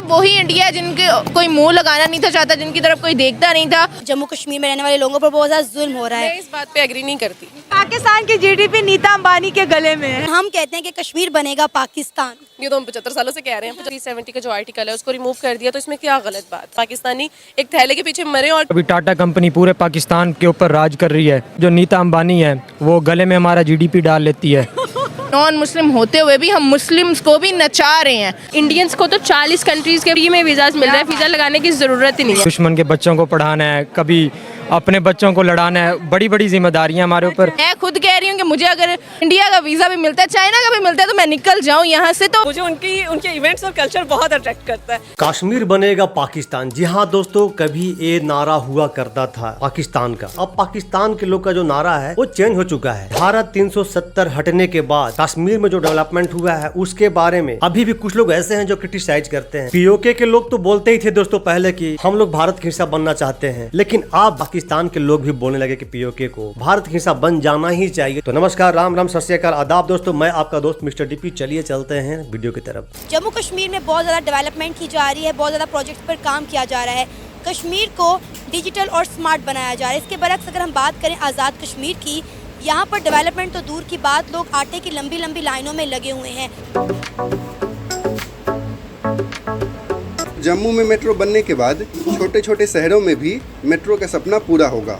वही इंडिया है जिनके कोई मुंह लगाना नहीं था चाहता, जिनकी तरफ कोई देखता नहीं था। जम्मू कश्मीर में रहने वाले लोगों पर बहुत ज़्यादा जुल्म हो रहा है। मैं इस बात पे एग्री नहीं करती। पाकिस्तान की जीडीपी नीता अंबानी के गले में है। हम कहते हैं कि कश्मीर बनेगा पाकिस्तान। ये तो हम 75 सालों से कह रहे हैं। 370 का जो आर्टिकल है उसको रिमूव कर दिया, तो इसमें क्या गलत बात? पाकिस्तानी एक थैले के पीछे मरे और अभी टाटा कंपनी पूरे पाकिस्तान के ऊपर राज कर रही है। जो नीता अंबानी है वो गले में हमारा जीडीपी डाल लेती है। नॉन मुस्लिम होते हुए भी हम मुस्लिम्स को भी नचा रहे हैं। इंडियंस को तो 40 कंट्रीज के फ्री में वीजा मिल रहा है, वीजा लगाने की जरूरत ही नहीं है। दुश्मन के बच्चों को पढ़ाना है, कभी अपने बच्चों को लड़ाना है, बड़ी बड़ी जिम्मेदारियां हमारे ऊपर। मैं खुद कह रही हूँ कि मुझे अगर इंडिया का वीजा भी मिलता है, चाइना का भी मिलता है, तो मैं निकल जाऊँ यहाँ से। तो मुझे उनके इवेंट्स और कल्चर बहुत अट्रैक्ट करता है। कश्मीर बनेगा पाकिस्तान। जी हाँ दोस्तों, कभी ये नारा हुआ करता था पाकिस्तान का। अब पाकिस्तान के लोग का जो नारा है वो चेंज हो चुका है। धारा 370 हटने के बाद कश्मीर में जो डेवलपमेंट हुआ है उसके बारे में अभी भी कुछ लोग ऐसे हैं जो क्रिटिसाइज करते हैं। पीओके के लोग तो बोलते ही थे दोस्तों पहले कि हम लोग भारत का हिस्सा बनना चाहते हैं, लेकिन अब पाकिस्तान के लोग भी बोलने लगे कि पीओके को भारत का हिस्सा बन जाना ही चाहिए। तो नमस्कार, राम राम, सत श्री अकाल, आदाब दोस्तों, मैं आपका दोस्त मिस्टर डीपी। चलिए चलते हैं वीडियो की तरफ। जम्मू कश्मीर में बहुत ज़्यादा डेवलपमेंट की जा रही है, बहुत ज़्यादा प्रोजेक्ट्स पर काम किया जा रहा है। कश्मीर को डिजिटल और स्मार्ट बनाया जा रहा है। इसके बरक्स अगर हम बात करें आज़ाद कश्मीर की, यहाँ पर डेवलपमेंट तो दूर की बात, लोग आटे की लंबी लंबी लाइनों में लगे हुए हैं। जम्मू में मेट्रो बनने के बाद छोटे छोटे शहरों में भी मेट्रो का सपना पूरा होगा।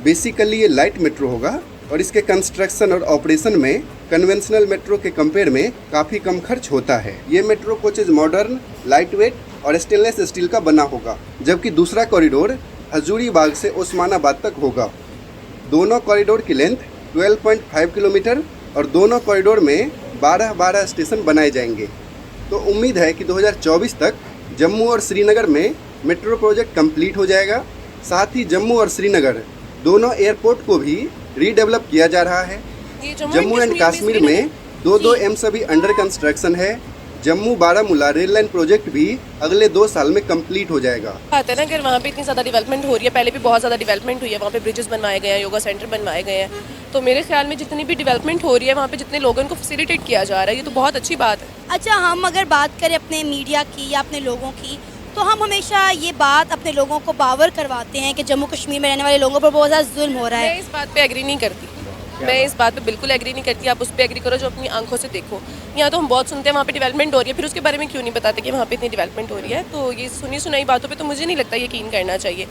बेसिकली ये लाइट मेट्रो होगा और इसके कंस्ट्रक्शन और ऑपरेशन में कन्वेंशनल मेट्रो के कंपेयर में काफ़ी कम खर्च होता है। ये metro coaches modern, light weight और स्टेनलेस स्टील का बना होगा, जबकि दूसरा कॉरिडोर हजूरीबाग से ओस्मानाबाद तक होगा। दोनों कॉरिडोर की लेंथ 12.5 किलोमीटर और दोनों कॉरिडोर में 12-12 स्टेशन बनाए जाएंगे। तो उम्मीद है कि 2024 तक जम्मू और श्रीनगर में मेट्रो प्रोजेक्ट कंप्लीट हो जाएगा। साथ ही जम्मू और श्रीनगर दोनों एयरपोर्ट को भी रीडेवलप किया जा रहा है। जम्मू एंड कश्मीर में दो एम्स अभी अंडर कंस्ट्रक्शन है। Jammu Baramulla rail line project भी अगले 2 साल में कंप्लीट हो जाएगा। बात है ना, अगर वहाँ पे इतनी ज़्यादा डेवलपमेंट हो रही है, पहले भी बहुत ज़्यादा डेवलपमेंट हुई है, वहाँ पे ब्रिजेस बनवाए गए हैं, योगा सेंटर बनवाए गए हैं, तो मेरे ख्याल में जितनी भी डेवलपमेंट हो रही है वहाँ पे जितने लोगों को फैसिलिटेट किया जा रहा है, ये तो बहुत अच्छी बात है। अच्छा, हम अगर बात करें अपने मीडिया की या अपने लोगों की, तो हम हमेशा ये बात अपने लोगों को बावर करवाते हैं कि जम्मू कश्मीर में रहने वाले लोगों पर बहुत ज़्यादा जुल्म हो रहा है। मैं इस बात पे एग्री नहीं करती। मैं इस बात पे बिल्कुल एग्री नहीं करती। आप उस पर एग्री करो जो अपनी आंखों से देखो। यहाँ तो हम बहुत सुनते हैं वहाँ पे डेवलपमेंट हो रही है, फिर उसके बारे में क्यों नहीं बताते कि वहाँ पे इतनी डेवलपमेंट हो रही है। तो ये सुनी सुनाई बातों पे तो मुझे नहीं लगता यकीन करना चाहिए।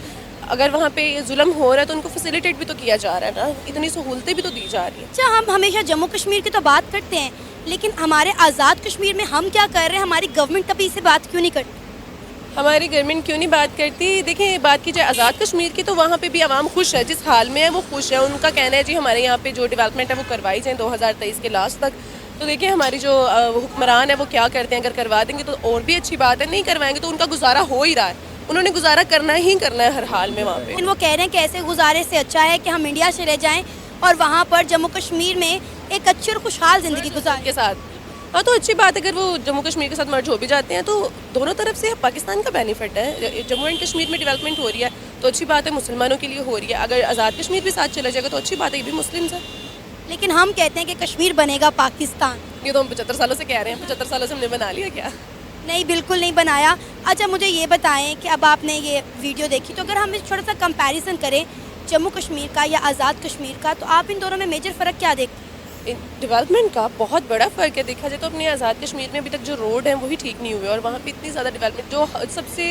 अगर वहाँ पे जुल्म हो रहा है तो उनको फैसिलिटेट भी तो किया जा रहा है ना, इतनी सहूलतें भी तो दी जा रही है। अच्छा, हम हमेशा जम्मू कश्मीर की तो बात करते हैं, लेकिन हमारे आज़ाद कश्मीर में हम क्या कर रहे हैं? हमारी गवर्नमेंट कभी इससे बात क्यों नहीं करती? हमारी गवर्नमेंट क्यों नहीं बात करती? देखिए, बात की जाए आज़ाद कश्मीर की तो वहाँ पे भी आवाम खुश है, जिस हाल में है वो खुश है। उनका कहना है जी हमारे यहाँ पे जो डेवलपमेंट है वो करवाई जाए 2023 के लास्ट तक। तो देखिए हमारी जो हुक्मरान है वो क्या करते हैं, अगर करवा देंगे तो और भी अच्छी बात है, नहीं करवाएंगे तो उनका गुजारा हो ही रहा है, उन्होंने गुजारा करना ही करना है हर हाल में वहाँ पे। वो कह रहे हैं कि ऐसे गुजारे से अच्छा है कि हम इंडिया चले जाएँ और वहाँ पर जम्मू कश्मीर में एक अच्छी और खुशहाल ज़िंदगी गुजारें के साथ। हाँ, तो अच्छी बात है, अगर वो जम्मू कश्मीर के साथ मर्ज हो भी जाते हैं तो दोनों तरफ से पाकिस्तान का बेनिफिट है। जम्मू एंड कश्मीर में डेवलपमेंट हो रही है तो अच्छी बात है, मुसलमानों के लिए हो रही है। अगर आज़ाद कश्मीर भी साथ चला जाएगा तो अच्छी बात है, ये भी मुस्लिम्स है। लेकिन हम कहते हैं कि कश्मीर बनेगा पाकिस्तान। ये तो हम 75 सालों से कह रहे हैं। 75 सालों से हमने बना लिया क्या? नहीं, बिल्कुल नहीं बनाया। अच्छा, मुझे ये बताएं कि अब आपने ये वीडियो देखी, तो अगर हम इस छोटा सा कंपैरिजन करें जम्मू कश्मीर का या आज़ाद कश्मीर का, तो आप इन दोनों में मेजर फ़र्क क्या देखते हैं? डेवलपमेंट का बहुत बड़ा फ़र्क है। देखा जाए तो अपने आज़ाद कश्मीर में अभी तक जो रोड है वही ठीक नहीं हुए और वहाँ पे इतनी ज़्यादा डेवलपमेंट, जो सबसे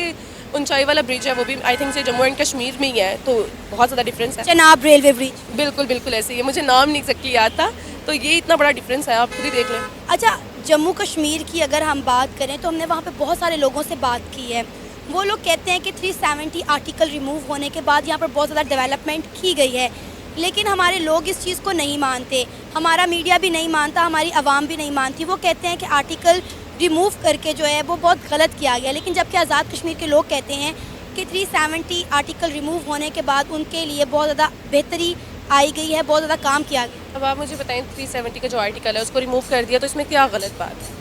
ऊंचाई वाला ब्रिज है वो भी आई थिंक से जम्मू एंड कश्मीर में ही है, तो बहुत ज़्यादा डिफरेंस है। चनाब रेलवे ब्रिज, बिल्कुल बिल्कुल ऐसे ही है, मुझे नाम नहीं एग्जैक्टली याद था, तो ये इतना बड़ा डिफरेंस है, आप खुद ही देख लें। अच्छा, जम्मू कश्मीर की अगर हम बात करें तो हमने वहाँ पे बहुत सारे लोगों से बात की है। वो लोग कहते हैं कि 370 आर्टिकल रिमूव होने के बाद यहाँ पर बहुत ज़्यादा डेवलपमेंट की गई है, लेकिन हमारे लोग इस चीज़ को नहीं मानते, हमारा मीडिया भी नहीं मानता, हमारी आवाम भी नहीं मानती। वो कहते हैं कि आर्टिकल रिमूव करके जो है वो बहुत गलत किया गया, लेकिन जबकि आज़ाद कश्मीर के लोग कहते हैं कि 370 आर्टिकल रिमूव होने के बाद उनके लिए बहुत ज़्यादा बेहतरी आई गई है, बहुत ज़्यादा काम किया गया। अब आप मुझे बताएं, 370 का जो आर्टिकल है उसको रिमूव कर दिया तो इसमें क्या गलत बात है?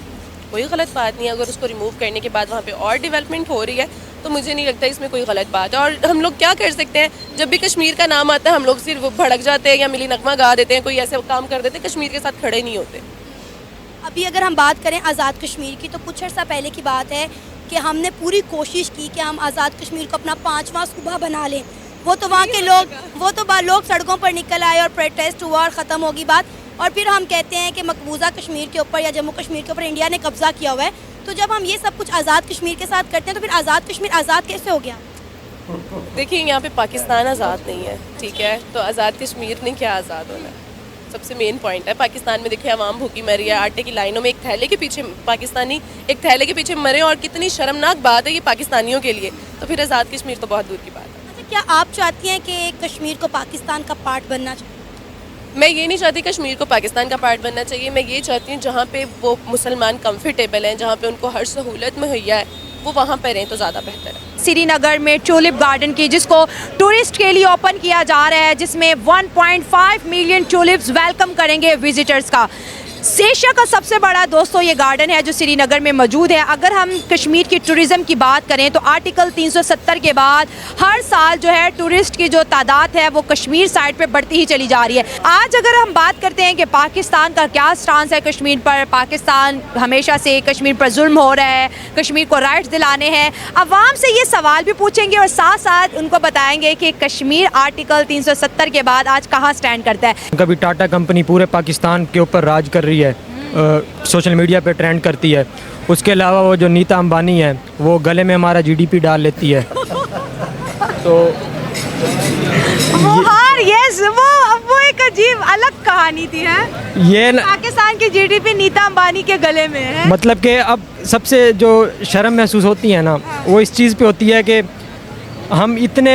कोई गलत बात नहीं है। अगर उसको रिमूव करने के बाद वहाँ पे और डेवलपमेंट हो रही है तो मुझे नहीं लगता इसमें कोई गलत बात है। और हम लोग क्या कर सकते हैं, जब भी कश्मीर का नाम आता है हम लोग सिर्फ भड़क जाते हैं या मिली नगमा गा देते हैं, कोई ऐसे काम कर देते हैं, कश्मीर के साथ खड़े नहीं होते। अभी अगर हम बात करें आज़ाद कश्मीर की, तो कुछ अर्सा पहले की बात है, कि हमने पूरी कोशिश की कि हम आज़ाद कश्मीर को अपना 5वां सूबा बना लें। वो तो वहाँ के लोग सड़कों पर निकल आए और प्रोटेस्ट हुआ और ख़त्म होगी बात। और फिर हम कहते हैं कि मकबूजा कश्मीर के ऊपर या जम्मू कश्मीर के ऊपर इंडिया ने कब्ज़ा किया हुआ है। तो जब हम ये सब कुछ आज़ाद कश्मीर के साथ करते हैं तो फिर आज़ाद कश्मीर आज़ाद कैसे हो गया? देखिए यहाँ पे पाकिस्तान आज़ाद नहीं है, ठीक है, तो आज़ाद कश्मीर ने क्या आज़ाद होना है, सबसे मेन पॉइंट है। पाकिस्तान में देखिए आवाम भूखी मर रही है, आटे की लाइनों में एक थैले के पीछे पाकिस्तानी एक थैले के पीछे मरे, और कितनी शर्मनाक बात है ये पाकिस्तानियों के लिए। तो फिर आज़ाद कश्मीर तो बहुत दूर की बात है। अच्छा, क्या आप चाहती हैं कि कश्मीर को पाकिस्तान का पार्ट बनना चाहिए? मैं ये नहीं चाहती कश्मीर को पाकिस्तान का पार्ट बनना चाहिए। मैं ये चाहती हूँ जहाँ पे वो मुसलमान कंफर्टेबल हैं, जहाँ पे उनको हर सहूलत मुहैया है, वो वहाँ पर रहें तो ज़्यादा बेहतर है। श्रीनगर में टूलिप गार्डन की, जिसको टूरिस्ट के लिए ओपन किया जा रहा है, जिसमें 1.5 मिलियन टूलिप्स वेलकम करेंगे विजिटर्स का। एशिया का सबसे बड़ा दोस्तों ये गार्डन है जो श्रीनगर में मौजूद है। अगर हम कश्मीर की टूरिज़म की बात करें तो आर्टिकल 370 के बाद हर साल जो है टूरिस्ट की जो तादाद है वो कश्मीर साइड पे बढ़ती ही चली जा रही है। आज अगर हम बात करते हैं कि पाकिस्तान का क्या स्टांस है कश्मीर पर, पाकिस्तान हमेशा से कश्मीर पर जुल्म हो रहा है, कश्मीर को राइट्स दिलाने हैं, अवाम से ये सवाल भी पूछेंगे और साथ साथ उनको बताएंगे कि कश्मीर आर्टिकल 370 के बाद आज कहाँ स्टैंड करता है। कभी टाटा कंपनी पूरे पाकिस्तान के ऊपर राज कर रही है, सोशल मीडिया पे ट्रेंड करती है। उसके अलावा वो जो नीता अंबानी है वो गले में हमारा जीडीपी डाल लेती है। तो वो एक अजीब अलग कहानी थी है। ये पाकिस्तान की जीडीपी नीता अंबानी के गले में है। मतलब कि अब सबसे जो शर्म महसूस होती है ना वो इस चीज़ पे होती है कि हम इतने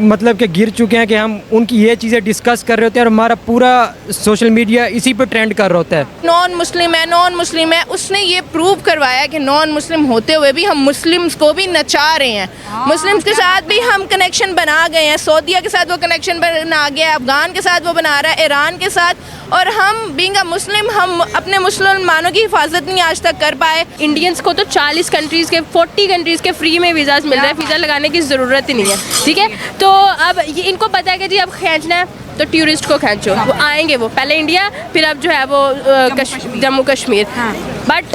मतलब कि गिर चुके हैं कि हम उनकी ये चीज़ें डिस्कस कर रहे होते हैं और हमारा पूरा सोशल मीडिया इसी पे ट्रेंड कर रहा होता है। नॉन मुस्लिम है, उसने ये प्रूव करवाया कि नॉन मुस्लिम होते हुए भी हम मुस्लिम्स को भी नचा रहे हैं। मुस्लिम्स के साथ भी हम कनेक्शन बना गए हैं, सऊदीया के साथ वो कनेक्शन बना गया, अफगान के साथ वो बना रहा है, ईरान के साथ। और हम बीइंग अ मुस्लिम हम अपने मुसलमानों की हिफाजत नहीं आज तक कर पाए। इंडियंस को तो 40 कंट्रीज़ के 40 कंट्रीज़ के फ्री में वीज़ाज मिल रहे हैं, वीज़ा लगाने की ज़रूरत ही नहीं है, ठीक है। तो अब ये इनको पता है कि जी अब खींचना है तो टूरिस्ट को खींचो, वो आएंगे, वो पहले इंडिया फिर अब जो है वो Jammu Kashmir, but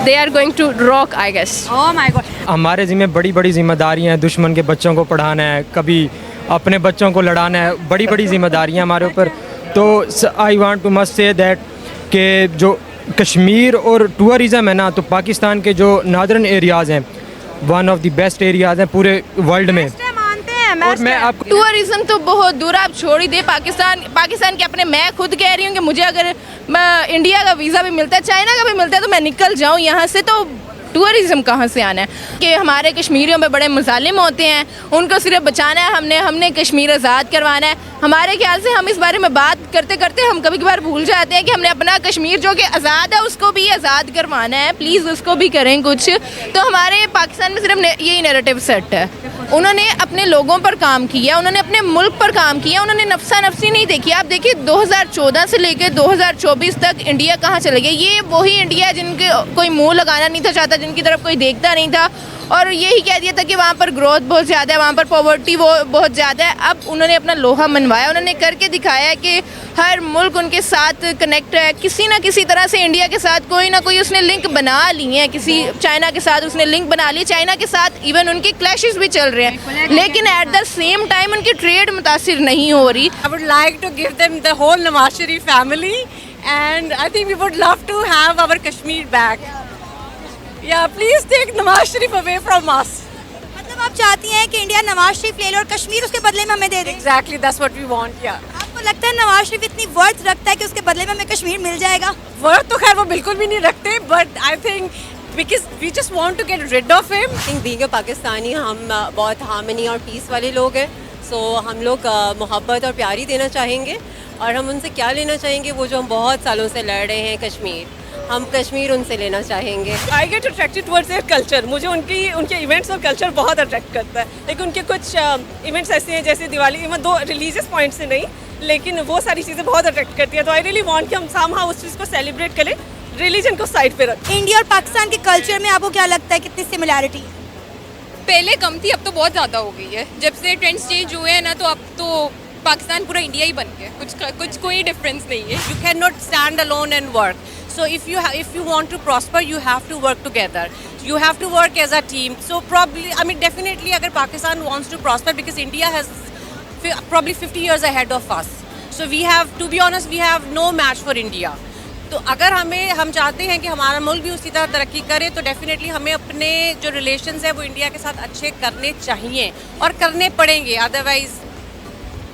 they are going to rock I guess. Oh my God, हमारे ज़िम्मे बड़ी बड़ी जिम्मेदारियाँ हैं, दुश्मन के बच्चों को पढ़ाना है, कभी अपने बच्चों को लड़ाना है, बड़ी बड़ी जिम्मेदारियाँ हमारे ऊपर। तो I want to must say that कि जो कश्मीर और टूरिज़म है ना, तो पाकिस्तान के जो नॉर्दर्न एरियाज़ हैं one of the best areas हैं पूरे वर्ल्ड में। और मैं आपको टूरिज्म तो बहुत दूर, आप छोड़ ही दे। पाकिस्तान के अपने, मैं खुद कह रही हूँ कि मुझे अगर इंडिया का वीज़ा भी मिलता है, चाइना का भी मिलता है, तो मैं निकल जाऊँ यहाँ से। तो टूरिज़म कहाँ से आना है कि हमारे कश्मीरियों पे बड़े मुजालिम होते हैं, उनको सिर्फ बचाना है, हमने कश्मीर आज़ाद करवाना है। हमारे ख्याल से हम इस बारे में बात करते करते हम कभी कभार भूल जाते हैं कि हमने अपना कश्मीर जो कि आज़ाद है उसको भी आज़ाद करवाना है। प्लीज़ उसको भी करें कुछ। तो हमारे पाकिस्तान में सिर्फ यही नैरेटिव सेट है। उन्होंने अपने लोगों पर काम किया, उन्होंने अपने मुल्क पर काम किया, उन्होंने नफसा नफसी नहीं देखी। आप देखिए 2014 से लेकर 2024 तक इंडिया कहाँ चले गए। ये वही इंडिया है जिनके कोई मुंह लगाना नहीं था चाहता, जिनकी तरफ कोई देखता नहीं था, और यही कह दिया था कि वहाँ पर ग्रोथ बहुत ज़्यादा है, वहाँ पर पॉवर्टी वो बहुत ज़्यादा है। अब उन्होंने अपना लोहा मनवाया, उन्होंने करके दिखाया कि हर मुल्क उनके साथ कनेक्ट है। किसी ना किसी तरह से इंडिया के साथ कोई ना कोई उसने लिंक बना लिए हैं, किसी चाइना के साथ उसने लिंक बना लिए, चाइना के साथ इवन उनके क्लैशेस भी चल रहे हैं, लेकिन एट द सेम टाइम उनकी ट्रेड मुतासिर नहीं हो रही। I would like to give them the whole Nawaz Sharif family, and I think we would love to have our Kashmir back. Yeah, please take Nawaz Sharif away from us. मतलब आप चाहती हैं कि India Nawaz Sharif ले लो और कश्मीर उसके बदले में हमें दे दे? Exactly, that's what we want. Yeah. आपको लगता है नवाज शरीफ इतनी वर्थ रखता है कि उसके बदले में हमें कश्मीर मिल जाएगा? वर्थ तो खैर वो बिल्कुल भी नहीं रखते, but I think because we just want to get rid of him. I think being a Pakistani हम बहुत हार्मनी और पीस वाले लोग हैं, सो हम लोग मोहब्बत और प्यार ही देना चाहेंगे। और हम उनसे क्या लेना चाहेंगे, वो जो हम बहुत सालों से लड़ रहे हैं कश्मीर, हम कश्मीर उनसे लेना चाहेंगे। I get attracted towards their culture. मुझे उनके इवेंट्स और कल्चर बहुत अट्रैक्ट करता है। लेकिन उनके कुछ इवेंट्स ऐसे हैं जैसे Diwali, even though religious point से नहीं, लेकिन वो सारी चीज़ें बहुत अट्रैक्ट करती है। तो आई रियली वांट कि हम somehow उस चीज़ को सेलिब्रेट करें, रिलीजन को साइड पे रखें। इंडिया और पाकिस्तान के कल्चर में आपको क्या लगता है कितनी सिमिलैरिटी है? पहले कम थी, अब तो बहुत ज़्यादा हो गई है। जब से ट्रेंड्स चेंज हुए हैं ना, तो अब तो पाकिस्तान पूरा इंडिया ही बन गया, कुछ कोई डिफरेंस नहीं है। You cannot stand alone and work. So if you want to prosper, you have to work together. You have to work as a team. So probably, I mean, definitely, अगर Pakistan wants to prosper, because India has probably 50 years ahead of us. So we have, to be honest, we have no match for India. तो अगर हम चाहते हैं कि हमारा मुल्क भी उसी तरह तरक्की करे, तो डेफिनेटली हमें अपने जो रिलेशंस है वो इंडिया के साथ अच्छे करने चाहिए और करने पड़ेंगे, अदरवाइज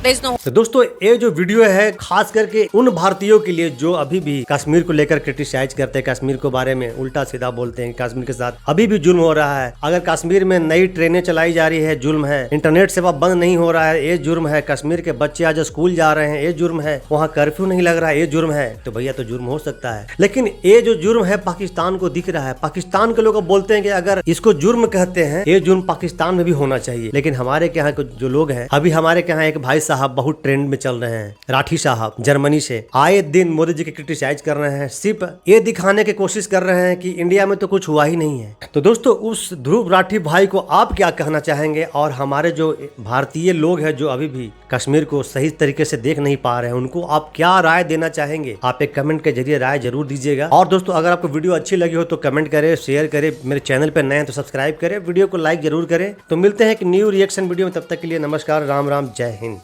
तो दोस्तों ये जो वीडियो है खास करके उन भारतीयों के लिए जो अभी भी कश्मीर को लेकर क्रिटिसाइज करते हैं, कश्मीर के बारे में उल्टा सीधा बोलते हैं, कश्मीर के साथ अभी भी जुल्म हो रहा है। अगर कश्मीर में नई ट्रेनें चलाई जा रही है, जुल्म है। इंटरनेट सेवा बंद नहीं हो रहा है, ये जुर्म है। कश्मीर के बच्चे आज स्कूल जा रहे हैं, ये जुर्म है। वहाँ कर्फ्यू नहीं लग रहा है, ये जुर्म है। तो भैया तो जुर्म हो सकता है, लेकिन ये जो जुर्म है पाकिस्तान को दिख रहा है। पाकिस्तान के लोग बोलते हैं कि अगर इसको जुर्म कहते हैं, ये जुर्म पाकिस्तान में भी होना चाहिए। लेकिन हमारे यहाँ जो लोग हैं, अभी हमारे यहाँ एक भाई साहब बहुत ट्रेंड में चल रहे हैं, राठी साहब जर्मनी से, आए दिन मोदी जी के क्रिटिसाइज कर रहे हैं, सिर्फ ये दिखाने की कोशिश कर रहे हैं कि इंडिया में तो कुछ हुआ ही नहीं है। तो दोस्तों उस ध्रुव राठी भाई को आप क्या कहना चाहेंगे, और हमारे जो भारतीय लोग हैं जो अभी भी कश्मीर को सही तरीके से देख नहीं पा रहे हैं, उनको आप क्या राय देना चाहेंगे? आप एक कमेंट के जरिए राय जरूर दीजिएगा। और दोस्तों अगर आपको वीडियो अच्छी लगी हो तो कमेंट करें, शेयर करें, मेरे चैनल पर नए हैं तो सब्सक्राइब करें, वीडियो को लाइक जरूर करें। तो मिलते हैं एक न्यू रिएक्शन वीडियो में, तब तक के लिए नमस्कार, राम राम, जय हिंद।